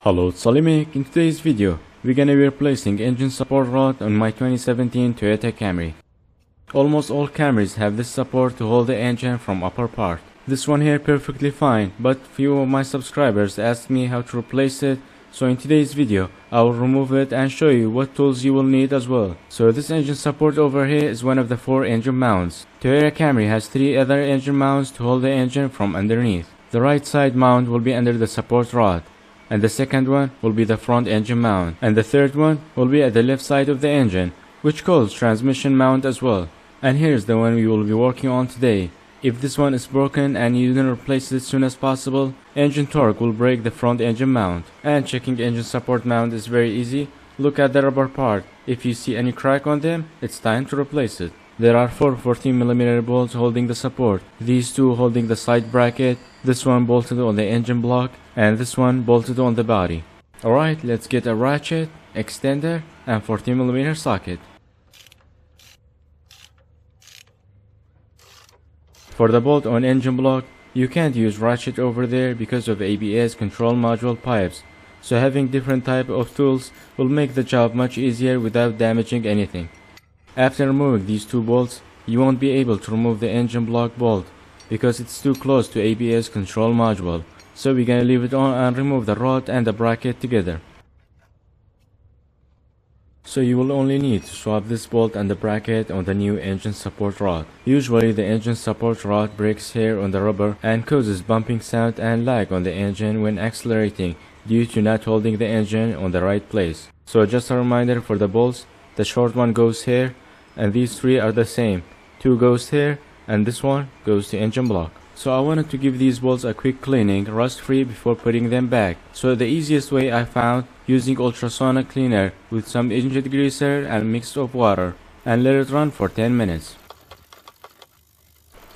Hello, it's AliMECH. In today's video, we're gonna be replacing engine support rod on my 2017 Toyota Camry. Almost all Camrys have this support to hold the engine from upper part. This one here perfectly fine, but few of my subscribers asked me how to replace it, so in today's video, I will remove it and show you what tools you will need as well. So this engine support over here is one of the 4 engine mounts. Toyota Camry has 3 other engine mounts to hold the engine from underneath. The right side mount will be under the support rod, and the second one will be the front engine mount, and the third one will be at the left side of the engine, which calls transmission mount as well. And here's the one we will be working on today. If this one is broken and you don't replace it as soon as possible, engine torque will break the front engine mount. And checking engine support mount is very easy. Look at the rubber part. If you see any crack on them, it's time to replace it. There are 4 14mm bolts holding the support, these 2 holding the side bracket, this one bolted on the engine block, and this one bolted on the body. Alright, let's get a ratchet, extender, and 14mm socket. For the bolt on engine block, you can't use ratchet over there because of ABS control module pipes, so having different type of tools will make the job much easier without damaging anything. After removing these 2 bolts, you won't be able to remove the engine block bolt because it's too close to ABS control module, so we're gonna leave it on and remove the rod and the bracket together. So you will only need to swap this bolt and the bracket on the new engine support rod. Usually the engine support rod breaks here on the rubber and causes bumping sound and lag on the engine when accelerating due to not holding the engine on the right place. So just a reminder for the bolts, the short one goes here, and these 3 are the same. 2 goes here, and this one goes to engine block. So I wanted to give these bolts a quick cleaning, rust free, before putting them back. So the easiest way I found, using ultrasonic cleaner with some engine greaser and mix of water, and let it run for 10 minutes.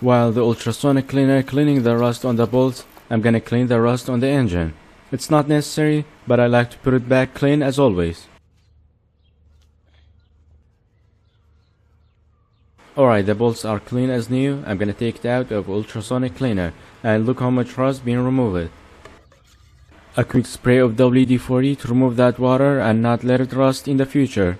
While the ultrasonic cleaner cleaning the rust on the bolts, I'm gonna clean the rust on the engine. It's not necessary, but I like to put it back clean as always. Alright, the bolts are clean as new. I'm gonna take it out of ultrasonic cleaner and look how much rust being removed. A quick spray of WD-40 to remove that water and not let it rust in the future.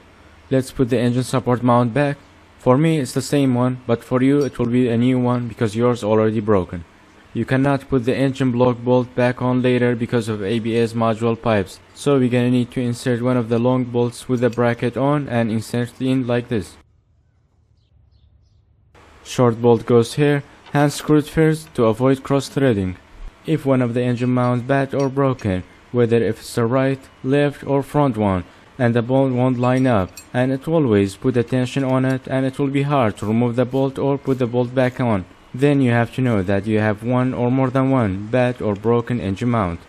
Let's put the engine support mount back. For me it's the same one, but for you it will be a new one because yours already broken. You cannot put the engine block bolt back on later because of ABS module pipes, so we're gonna need to insert one of the long bolts with the bracket on and insert it in like this. Short bolt goes here, hand screwed first to avoid cross threading. If one of the engine mounts bad or broken, whether if it's the right, left or front one, and the bolt won't line up, and it always put the tension on it and it will be hard to remove the bolt or put the bolt back on. Then you have to know that you have one or more than one bad or broken engine mount.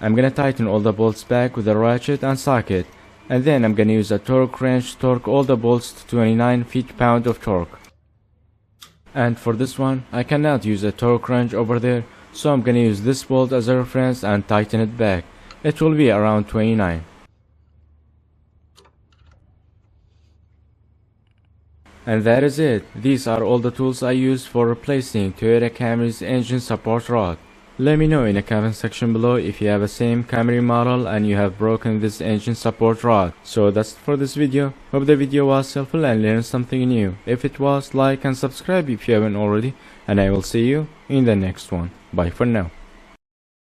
I'm gonna tighten all the bolts back with a ratchet and socket, and then I'm gonna use a torque wrench to torque all the bolts to 29 feet-pound of torque. And for this one, I cannot use a torque wrench over there, so I'm gonna use this bolt as a reference and tighten it back. It will be around 29. And that is it. These are all the tools I used for replacing Toyota Camry's engine support rod. Let me know in the comment section below if you have the same Camry model and you have broken this engine support rod. So that's it for this video. Hope the video was helpful and learned something new. If it was, like and subscribe if you haven't already, and I will see you in the next one. Bye for now.